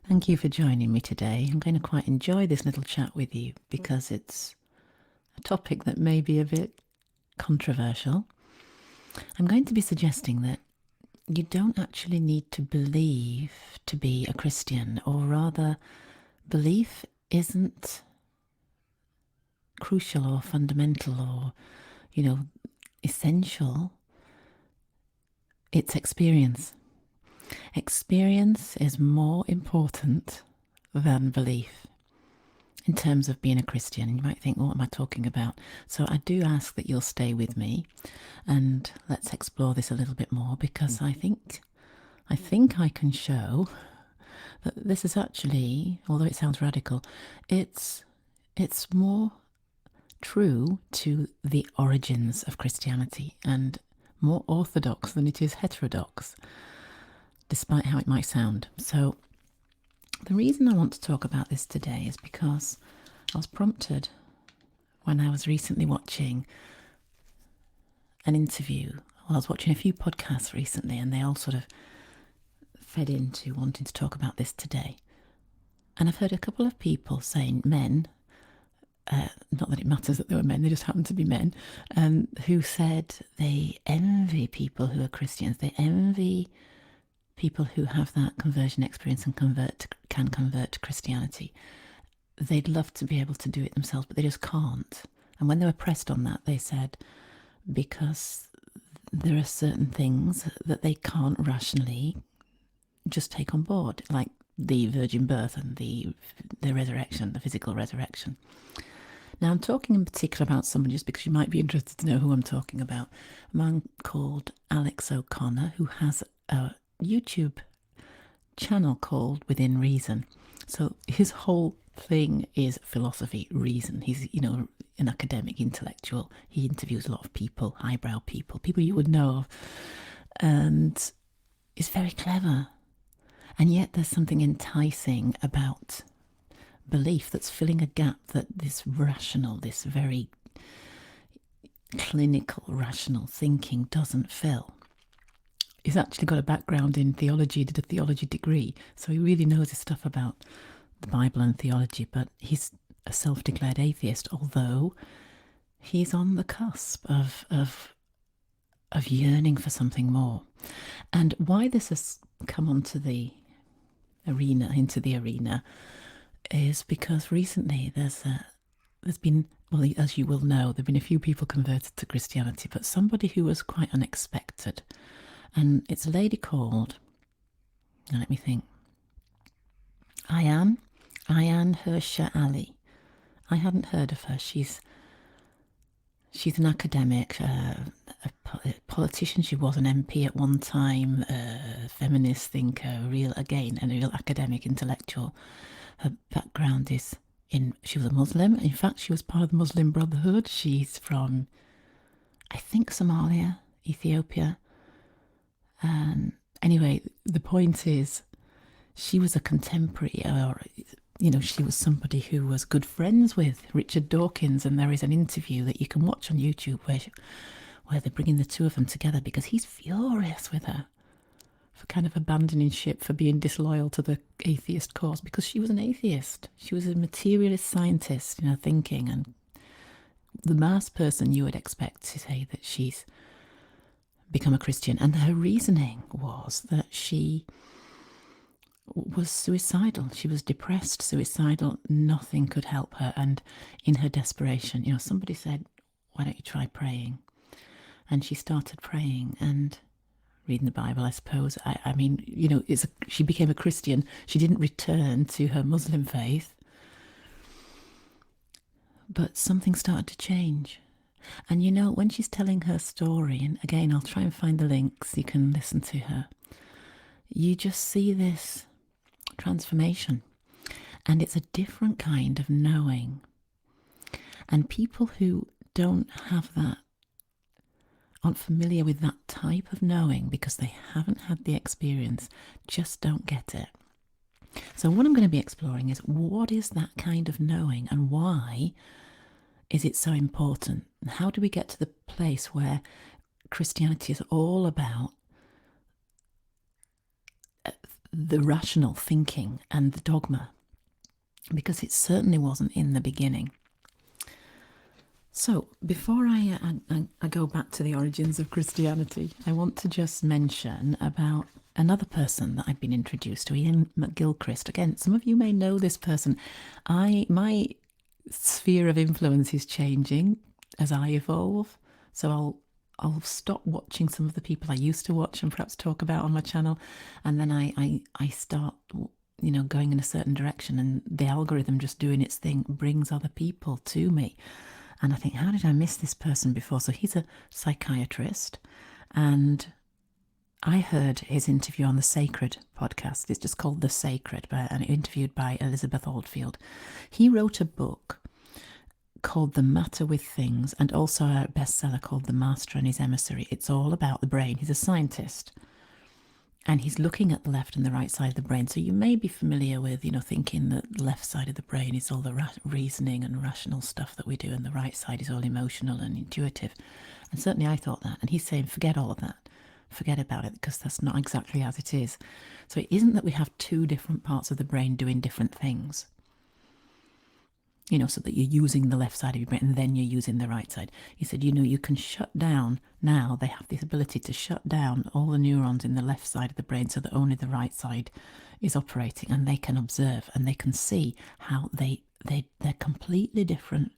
Thank you for joining me today. I'm going to quite enjoy this little chat with you because it's a topic that may be a bit controversial. I'm going to be suggesting that you don't actually need to believe to be a Christian, or rather, belief isn't crucial or fundamental or, essential. It's experience. Experience is more important than belief in terms of being a Christian. And you might think, what am I talking about? So I do ask that you'll stay with me and let's explore this a little bit more, because I think I can show that this is actually, although it sounds radical, it's more true to the origins of Christianity and more orthodox than it is heterodox, despite how it might sound. So the reason I want to talk about this today is because I was prompted when I was recently watching an interview. Well, I was watching a few podcasts recently, and they all sort of fed into wanting to talk about this today. And I've heard a couple of people saying, men, not that it matters that they were men, they just happen to be men, who said they envy people who are Christians. They envy people who have that conversion experience and can convert to Christianity. They'd love to be able to do it themselves, but they just can't. And when they were pressed on that, they said, because there are certain things that they can't rationally just take on board, like the virgin birth and the resurrection, the physical resurrection. Now, I'm talking in particular about someone, just because you might be interested to know who I'm talking about, a man called Alex O'Connor, who has a YouTube channel called Within Reason. So his whole thing is philosophy, reason. He's, an academic intellectual. He interviews a lot of people, highbrow people, people you would know of, and is very clever. And yet there's something enticing about belief that's filling a gap that this rational, this very clinical, rational thinking doesn't fill. He's actually got a background in theology, did a theology degree, so he really knows his stuff about the Bible and theology, but he's a self-declared atheist, although he's on the cusp of yearning for something more. And why this has come into the arena, is because recently there's been, well, as you will know, there have been a few people converted to Christianity, but somebody who was quite unexpected. And it's a lady called, now let me think, Aayan Hirsi Ali. I hadn't heard of her. She's an academic, a politician. She was an MP at one time, a feminist thinker, a real academic intellectual. Her background is she was a Muslim. In fact, she was part of the Muslim Brotherhood. She's from, I think, Somalia, Ethiopia. Anyway, the point is, she was a contemporary, or she was somebody who was good friends with Richard Dawkins, and there is an interview that you can watch on YouTube where they're bringing the two of them together because he's furious with her for kind of abandoning ship, for being disloyal to the atheist cause, because she was an atheist. She was a materialist scientist in her thinking, and the mass person you would expect to say that she's become a Christian. And her reasoning was that she was suicidal. She was depressed, suicidal. Nothing could help her. And in her desperation, somebody said, why don't you try praying? And she started praying and reading the Bible, I suppose. I mean, she became a Christian. She didn't return to her Muslim faith. But something started to change. And when she's telling her story, and again, I'll try and find the links, you can listen to her, you just see this transformation. And it's a different kind of knowing. And people who don't have that, aren't familiar with that type of knowing because they haven't had the experience, just don't get it. So what I'm going to be exploring is, what is that kind of knowing, and why is it so important? And how do we get to the place where Christianity is all about the rational thinking and the dogma, because it certainly wasn't in the beginning. So before I go back to the origins of Christianity, I want to just mention about another person that I've been introduced to, Iain McGilchrist. Again, some of you may know this person. My sphere of influence is changing as I evolve, so I'll stop watching some of the people I used to watch and perhaps talk about on my channel, and then I start, going in a certain direction, and the algorithm just doing its thing brings other people to me. And I think, how did I miss this person before? So he's a psychiatrist, and I heard his interview on the Sacred podcast. It's just called The Sacred, and interviewed by Elizabeth Oldfield. He wrote a book called The Matter with Things, and also a bestseller called The Master and His Emissary. It's all about the brain. He's a scientist, and he's looking at the left and the right side of the brain. So you may be familiar with, thinking that the left side of the brain is all the reasoning and rational stuff that we do, and the right side is all emotional and intuitive. And certainly I thought that. And he's saying, forget all of that. Forget about it, because that's not exactly as it is. So it isn't that we have two different parts of the brain doing different things, so that you're using the left side of your brain and then you're using the right side. He said, you can shut down now. They have this ability to shut down all the neurons in the left side of the brain so that only the right side is operating, and they can observe and they can see how they're completely different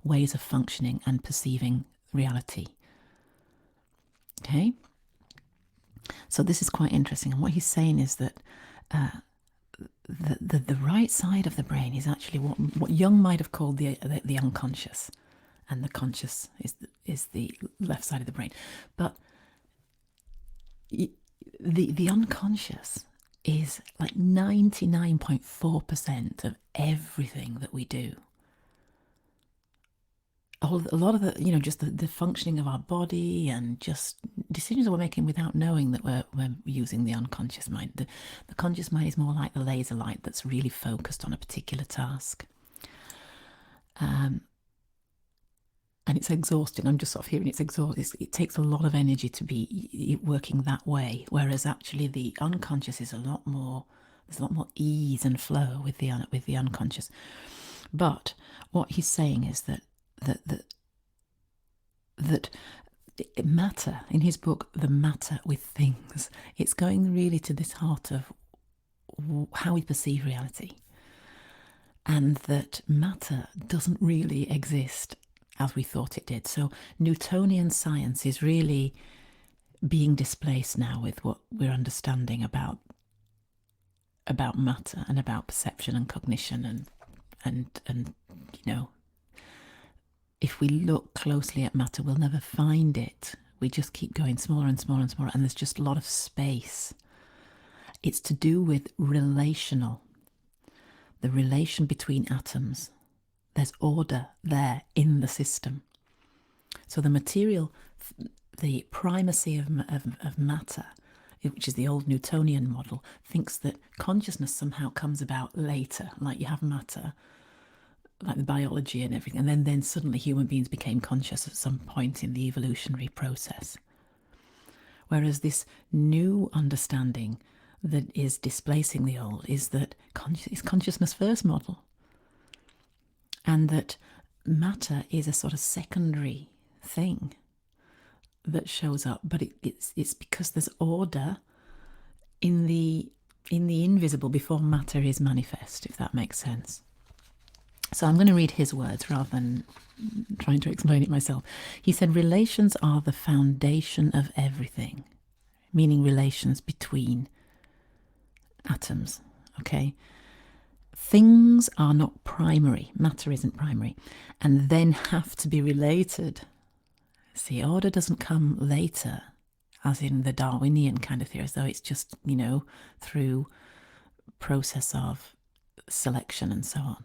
ways of functioning and perceiving reality. Okay? So this is quite interesting, and what he's saying is that the right side of the brain is actually what Jung might have called the unconscious, and the conscious is the left side of the brain. But the unconscious is like 99.4% of everything that we do. A lot of the, just the functioning of our body, and just decisions that we're making without knowing that we're using the unconscious mind. The conscious mind is more like the laser light that's really focused on a particular task. And it's exhausting. I'm just sort of hearing it's exhausting. It takes a lot of energy to be working that way, whereas actually the unconscious is there's a lot more ease and flow with the unconscious. But what he's saying is that matter, in his book, The Matter with Things, it's going really to this heart of how we perceive reality, and that matter doesn't really exist as we thought it did. So Newtonian science is really being displaced now with what we're understanding about matter and about perception and cognition, and if we look closely at matter, we'll never find it. We just keep going smaller and smaller and smaller, and there's just a lot of space. It's to do with relational, the relation between atoms. There's order there in the system. So the material, the primacy of matter, which is the old Newtonian model, thinks that consciousness somehow comes about later, like you have matter, like the biology and everything, and then suddenly human beings became conscious at some point in the evolutionary process. Whereas this new understanding that is displacing the old is that it's consciousness first model, and that matter is a sort of secondary thing that shows up, but it's because there's order in the invisible before matter is manifest, if that makes sense. So I'm going to read his words rather than trying to explain it myself. He said, relations are the foundation of everything, meaning relations between atoms, okay? Things are not primary, matter isn't primary, and then have to be related. See, order doesn't come later, as in the Darwinian kind of theory, so it's just, through process of selection and so on.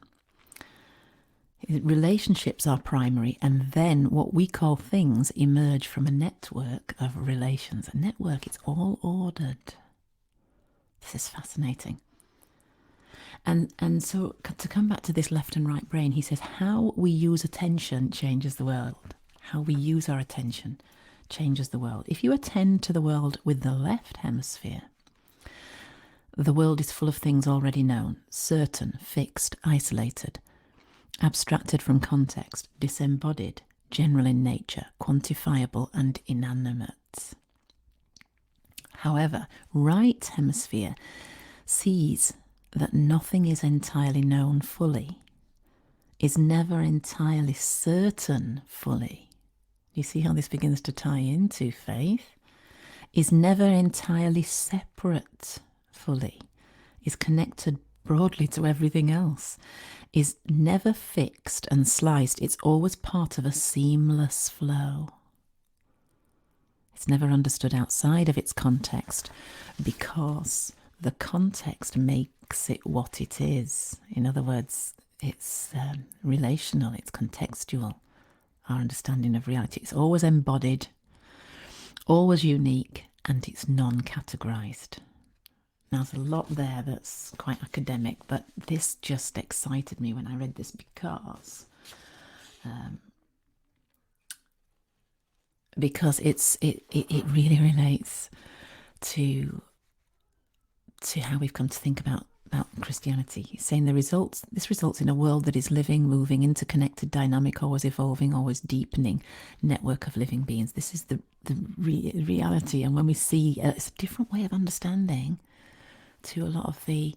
Relationships are primary, and then what we call things emerge from a network of relations. A network, it's all ordered. This is fascinating. And so to come back to this left and right brain, he says how we use attention changes the world. How we use our attention changes the world. If you attend to the world with the left hemisphere, The world is full of things already known, certain, fixed, isolated, abstracted from context, disembodied, general in nature, quantifiable and inanimate. However, right hemisphere sees that nothing is entirely known fully, is never entirely certain fully. You see how this begins to tie into faith? Is never entirely separate fully, is connected broadly to everything else, is never fixed and sliced. It's always part of a seamless flow. It's never understood outside of its context because the context makes it what it is. In other words, it's relational, it's contextual. Our understanding of reality. It's always embodied, always unique, and it's non-categorized. Now, there's a lot there that's quite academic, but this just excited me when I read this because it really relates to how we've come to think about Christianity. He's saying this results in a world that is living, moving, interconnected, dynamic, always evolving, always deepening network of living beings. This is the reality, and when we see it's a different way of understanding to a lot of the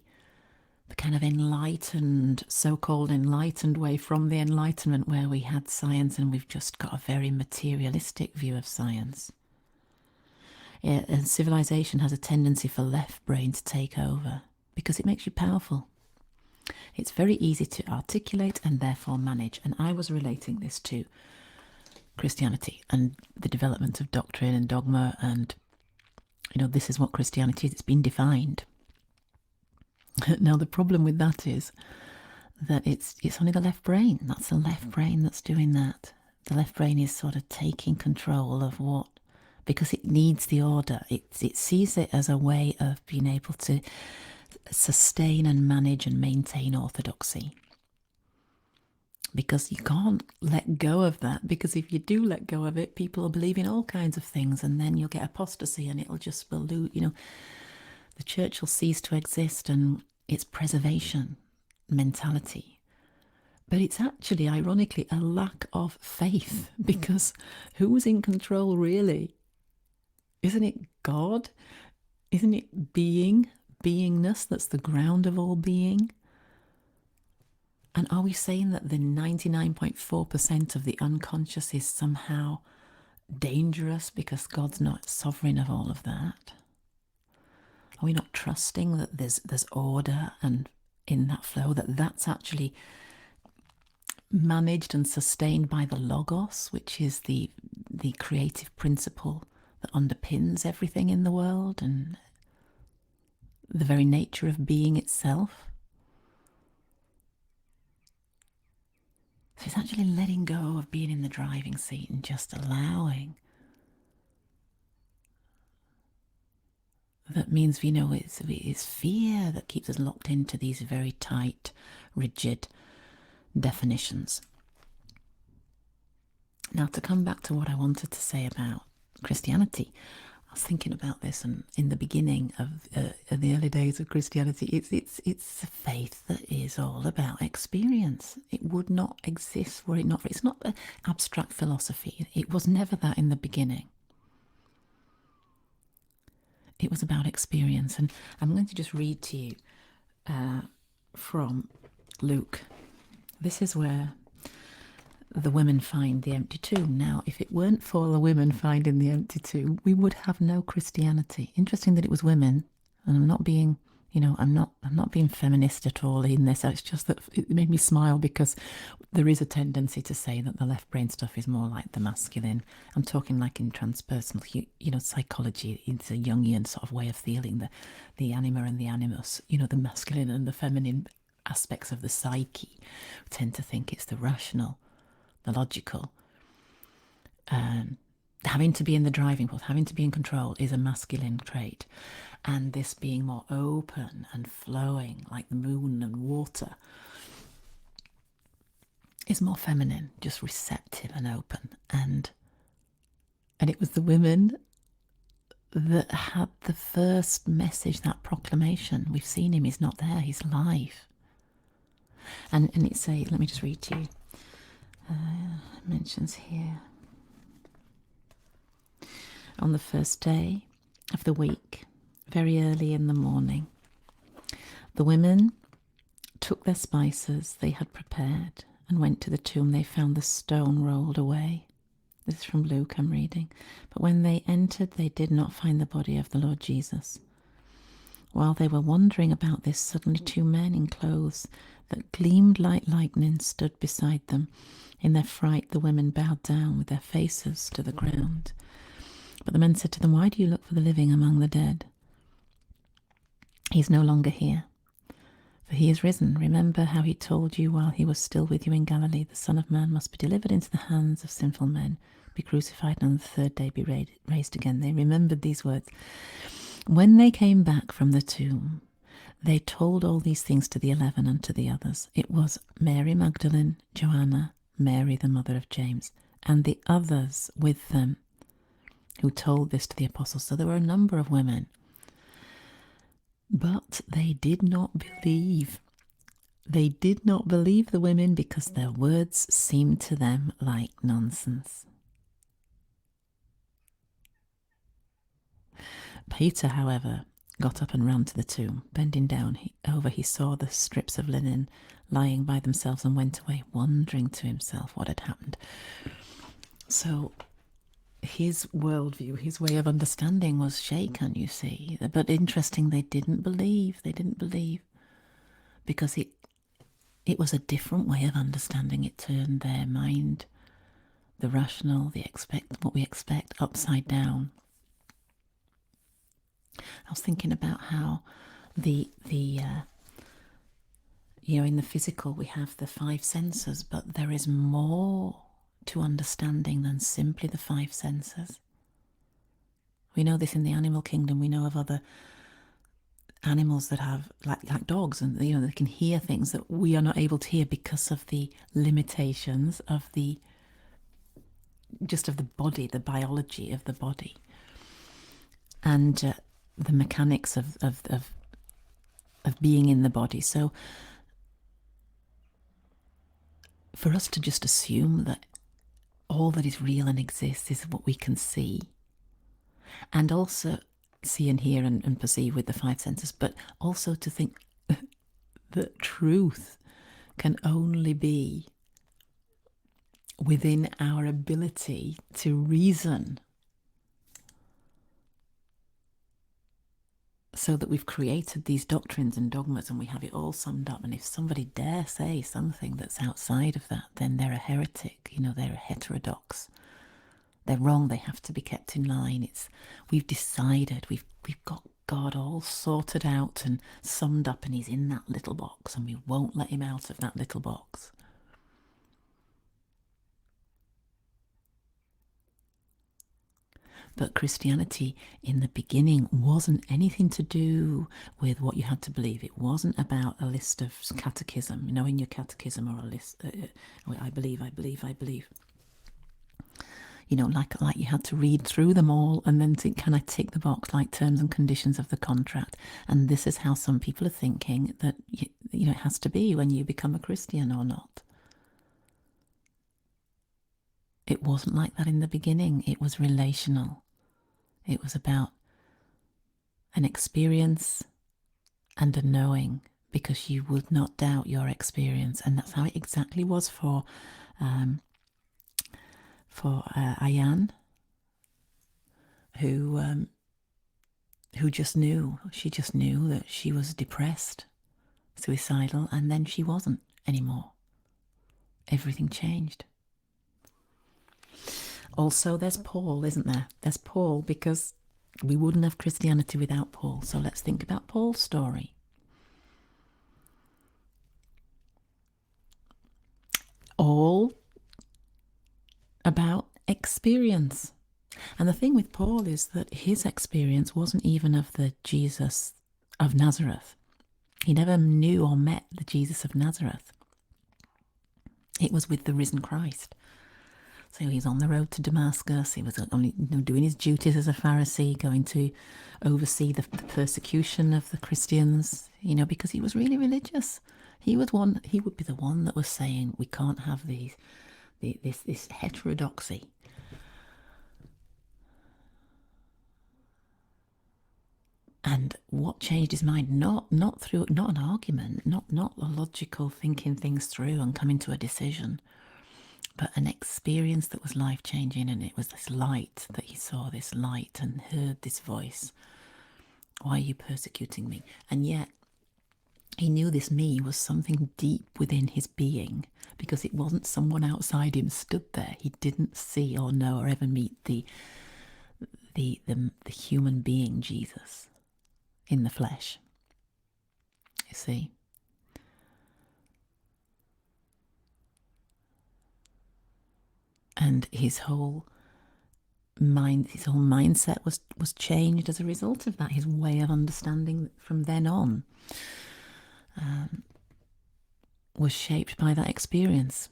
kind of enlightened, so-called enlightened way from the Enlightenment, where we had science and we've just got a very materialistic view of science. And civilization has a tendency for left brain to take over because it makes you powerful. It's very easy to articulate and therefore manage. And I was relating this to Christianity and the development of doctrine and dogma, and this is what Christianity is. It's been defined. Now the problem with that is that it's only the left brain. That's the left brain that's doing that. The left brain is sort of taking control of what, because it needs the order. It sees it as a way of being able to sustain and manage and maintain orthodoxy. Because you can't let go of that, because if you do let go of it, people will believe in all kinds of things, and then you'll get apostasy, and it'll just dilute, the church will cease to exist, and it's preservation mentality. But it's actually, ironically, a lack of faith, because who's in control really? Isn't it God? Isn't it beingness that's the ground of all being? And are we saying that the 99.4% of the unconscious is somehow dangerous because God's not sovereign of all of that? Are we not trusting that there's order and in that flow, that's actually managed and sustained by the Logos, which is the creative principle that underpins everything in the world and the very nature of being itself? So it's actually letting go of being in the driving seat and just allowing. That means, it's fear that keeps us locked into these very tight, rigid definitions. Now, to come back to what I wanted to say about Christianity, I was thinking about this, and in the beginning of the early days of Christianity, it's a faith that is all about experience. It would not exist were it not for. It's not an abstract philosophy. It was never that in the beginning. It was about experience, and I'm going to just read to you from Luke. This is where the women find the empty tomb. Now, if it weren't for the women finding the empty tomb, we would have no Christianity. Interesting that it was women, and I'm not being, I'm not being feminist at all in this. It's just that it made me smile because there is a tendency to say that the left brain stuff is more like the masculine. I'm talking like in transpersonal, psychology. It's a Jungian sort of way of feeling the anima and the animus. The masculine and the feminine aspects of the psyche. We tend to think it's the rational, the logical. Having to be in the driving force, having to be in control is a masculine trait. And this being more open and flowing like the moon and water is more feminine, just receptive and open. And it was the women that had the first message, that proclamation. We've seen him, he's not there, he's alive. And it's let me just read to you. It mentions here, on the first day of the week, very early in the morning, the women took their spices they had prepared and went to the tomb. They found the stone rolled away. This is from Luke, I'm reading. But when they entered, they did not find the body of the Lord Jesus. While they were wondering about this, suddenly two men in clothes that gleamed like lightning stood beside them. In their fright, the women bowed down with their faces to the ground. But the men said to them, "Why do you look for the living among the dead? He is no longer here, for he is risen. Remember how he told you while he was still with you in Galilee, the Son of Man must be delivered into the hands of sinful men, be crucified, and on the third day be raised again." They remembered these words. When they came back from the tomb, they told all these things to the 11 and to the others. It was Mary Magdalene, Joanna, Mary the mother of James, and the others with them who told this to the apostles. So there were a number of women. But they did not believe. They did not believe the women because their words seemed to them like nonsense. Peter, however, got up and ran to the tomb. Bending down he saw the strips of linen lying by themselves and went away, wondering to himself what had happened. So his worldview, his way of understanding was shaken, you see. But interesting, they didn't believe. They didn't believe because it was a different way of understanding. It turned their mind, the rational, what we expect, upside down. I was thinking about how in the physical we have the five senses, but there is more to understanding than simply the five senses. We know this in the animal kingdom. We know of other animals that have, like dogs, and they can hear things that we are not able to hear because of the limitations of the body, the biology of the body, and the mechanics of being in the body. So for us to just assume that all that is real and exists is what we can see, and also see and hear and perceive with the five senses, but also to think that truth can only be within our ability to reason, so that we've created these doctrines and dogmas and we have it all summed up. And if somebody dare say something that's outside of that, then they're a heretic, they're a heterodox. They're wrong, they have to be kept in line. We've decided, we've got God all sorted out and summed up, and he's in that little box, and we won't let him out of that little box. But Christianity in the beginning wasn't anything to do with what you had to believe. It wasn't about a list of catechism, in your catechism, or a list, I believe. Like you had to read through them all and then think, can I tick the box, like terms and conditions of the contract? And this is how some people are thinking that it has to be when you become a Christian or not. It wasn't like that in the beginning. It was relational. It was about an experience and a knowing, because you would not doubt your experience. And that's how it exactly was for Iain, who just knew. She just knew that she was depressed, suicidal, and then she wasn't anymore. Everything changed. Also, there's Paul, isn't there? There's Paul, because we wouldn't have Christianity without Paul. So let's think about Paul's story. All about experience. And the thing with Paul is that his experience wasn't even of the Jesus of Nazareth. He never knew or met the Jesus of Nazareth. It was with the risen Christ. So he's on the road to Damascus. He was only doing his duties as a Pharisee, going to oversee the persecution of the Christians, because he was really religious. He would be the one that was saying we can't have this heterodoxy. And what changed his mind? Not an argument, not a logical thinking things through and coming to a decision, but an experience that was life-changing. And it was this light that he saw, this light, and heard this voice. Why are you persecuting me? And yet he knew this me was something deep within his being, because it wasn't someone outside him stood there. He didn't see or know or ever meet the human being Jesus in the flesh. You see? And his whole mindset was changed as a result of that. His way of understanding from then on was shaped by that experience.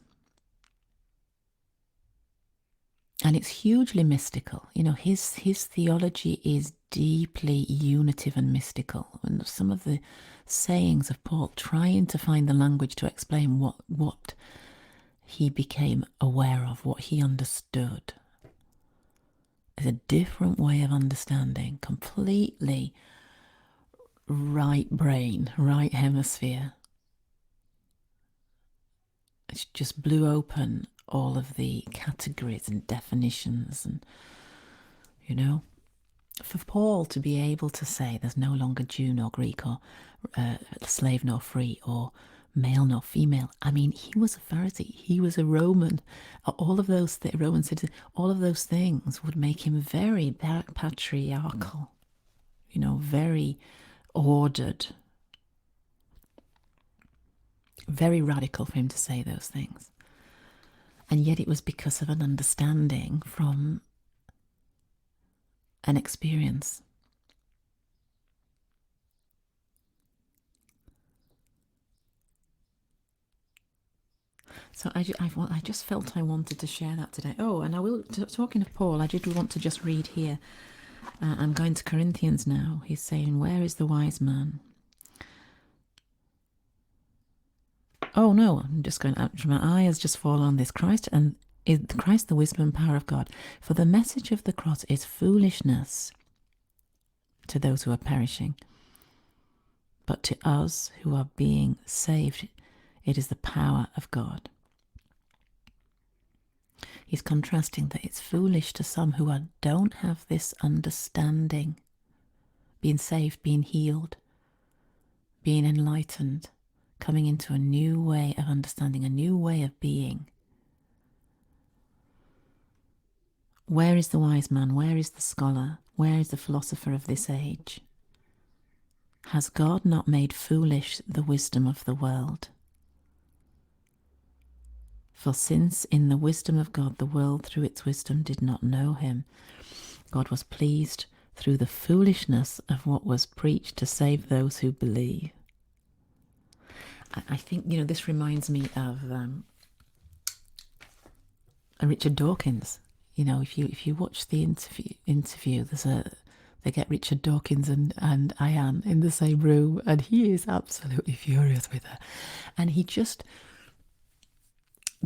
And it's hugely mystical. His theology is deeply unitive and mystical. And some of the sayings of Paul, trying to find the language to explain what he became aware of, what he understood, is a different way of understanding, completely right brain, right hemisphere. It just blew open all of the categories and definitions, and for Paul to be able to say there's no longer Jew nor Greek, or slave nor free, or male nor female. I mean, he was a Pharisee, he was a Roman. All of those Roman citizen, all of those things would make him very patriarchal, very ordered, very radical for him to say those things. And yet it was because of an understanding from an experience. So I just felt I wanted to share that today. Oh, and I will, talking of Paul, I did want to just read here. I'm going to Corinthians now. He's saying, where is the wise man? Oh no, I'm just going out. My eye has just fallen on this. Christ, and is Christ the wisdom and power of God. For the message of the cross is foolishness to those who are perishing. But to us who are being saved, it is the power of God. He's contrasting that it's foolish to some who don't have this understanding, being saved, being healed, being enlightened, coming into a new way of understanding, a new way of being. Where is the wise man? Where is the scholar? Where is the philosopher of this age? Has God not made foolish the wisdom of the world? For since in the wisdom of God the world through its wisdom did not know him, God was pleased through the foolishness of what was preached to save those who believe. I think, this reminds me of Richard Dawkins. If you watch the interview, they get Richard Dawkins and Iain in the same room, and he is absolutely furious with her, and he just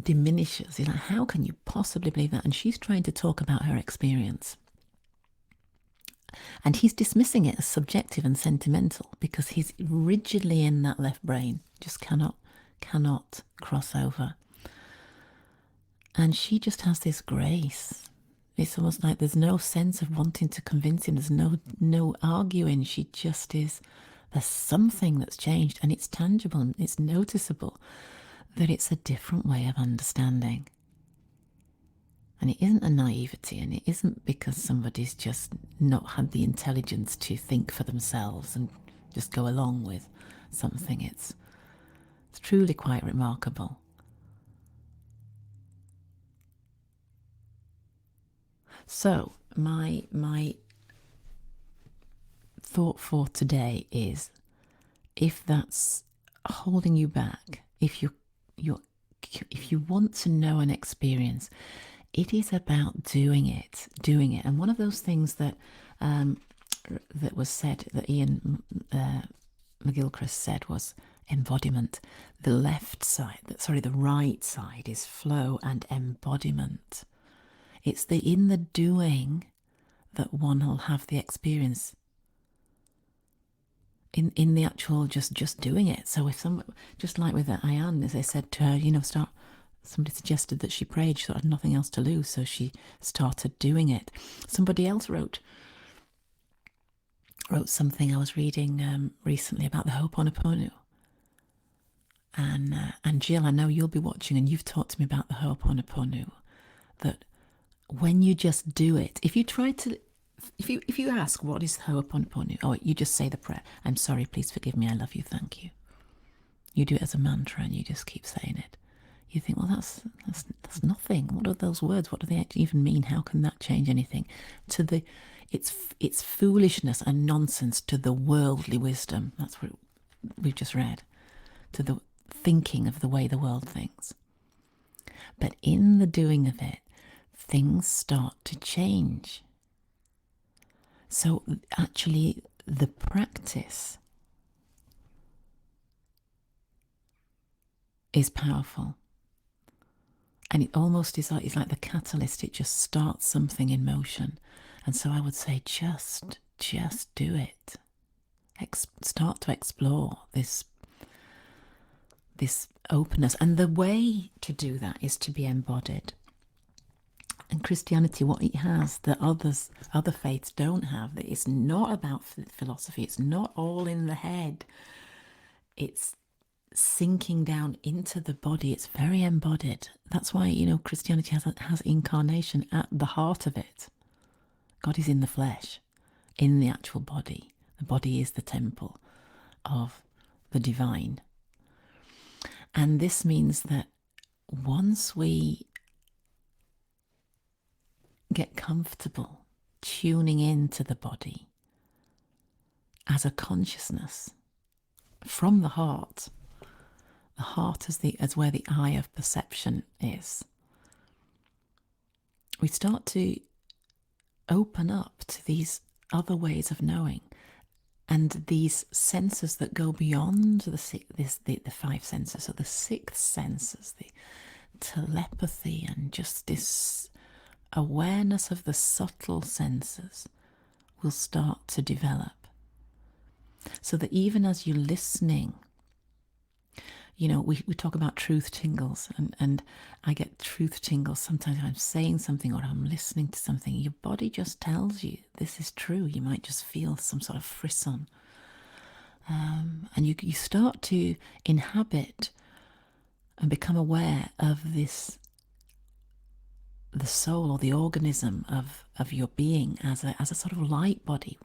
diminishes. He's like, how can you possibly believe that? And she's trying to talk about her experience, and he's dismissing it as subjective and sentimental because he's rigidly in that left brain, just cannot cross over. And she just has this grace. It's almost like there's no sense of wanting to convince him. There's no arguing. She just is. There's something that's changed, and it's tangible and it's noticeable that it's a different way of understanding. And it isn't a naivety, and it isn't because somebody's just not had the intelligence to think for themselves and just go along with something. It's truly quite remarkable. So my thought for today is, if that's holding you back, if you want to know an experience, It is about doing it. And one of those things that that was said, that Iain McGilchrist said, was embodiment. The right side is flow and embodiment. It's in the doing that one will have the experience. In the actual just doing it. So if just like with Iain, as I said to her, somebody suggested that she prayed, she thought had nothing else to lose, so she started doing it. Somebody else wrote something I was reading recently about the Ho'oponopono. And Jill, I know you'll be watching, and you've talked to me about the Ho'oponopono, that when you just do it, if you ask what is Ho'oponopono, you just say the prayer. I'm sorry, please forgive me, I love you, thank you. You do it as a mantra and you just keep saying it. You think, well, that's nothing. What are those words? What do they even mean? How can that change anything? It's foolishness and nonsense to the worldly wisdom. That's what we've just read. To the thinking of the way the world thinks. But in the doing of it, things start to change. So actually, the practice is powerful. And it almost is like the catalyst. It just starts something in motion. And so I would say just do it. Start to explore this openness. And the way to do that is to be embodied. And Christianity, what it has that other faiths don't have, that it's not about philosophy, it's not all in the head. It's sinking down into the body. It's very embodied. That's why, Christianity has incarnation at the heart of it. God is in the flesh, in the actual body. The body is the temple of the divine. And this means that once we get comfortable tuning into the body as a consciousness from the heart as where the eye of perception is, we start to open up to these other ways of knowing, and these senses that go beyond the five senses. So the sixth senses, the telepathy, and just this awareness of the subtle senses will start to develop. So that even as you're listening, we talk about truth tingles, and I get truth tingles sometimes I'm saying something or I'm listening to something. Your body just tells you this is true. You might just feel some sort of frisson. And you start to inhabit and become aware of this, the soul or the organism of your being as a sort of light body.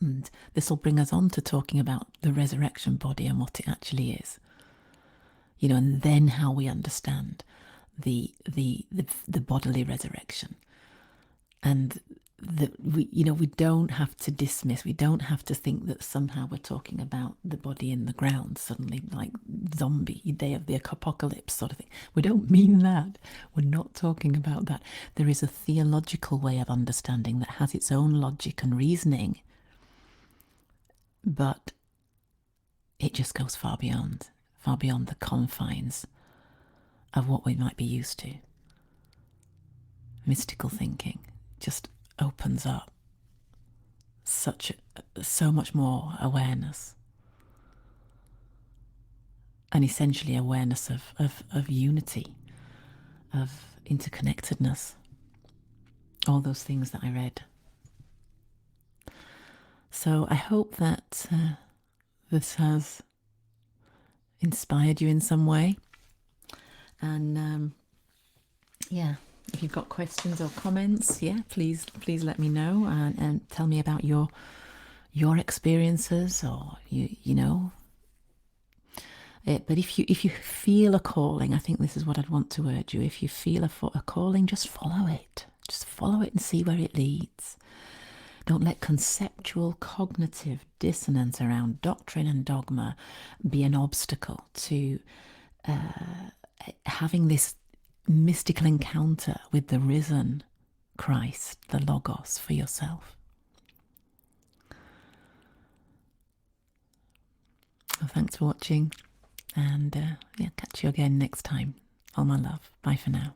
And this will bring us on to talking about the resurrection body and what it actually is. And then how we understand the bodily resurrection. And we don't have to dismiss, we don't have to think that somehow we're talking about the body in the ground suddenly, like zombie, day of the apocalypse sort of thing. We don't mean that. We're not talking about that. There is a theological way of understanding that has its own logic and reasoning, but it just goes far beyond the confines of what we might be used to. Mystical thinking just opens up so much more awareness, and essentially awareness of unity, of interconnectedness, all those things that I read. So I hope that this has inspired you in some way. And if you've got questions or comments, please let me know and tell me about your experiences, or but if you feel a calling, I think this is what I'd want to urge you. If you feel a calling, just follow it. Just follow it and see where it leads. Don't let conceptual cognitive dissonance around doctrine and dogma be an obstacle to having this mystical encounter with the risen Christ, the Logos, for yourself. Well, thanks for watching, and catch you again next time. All my love. Bye for now.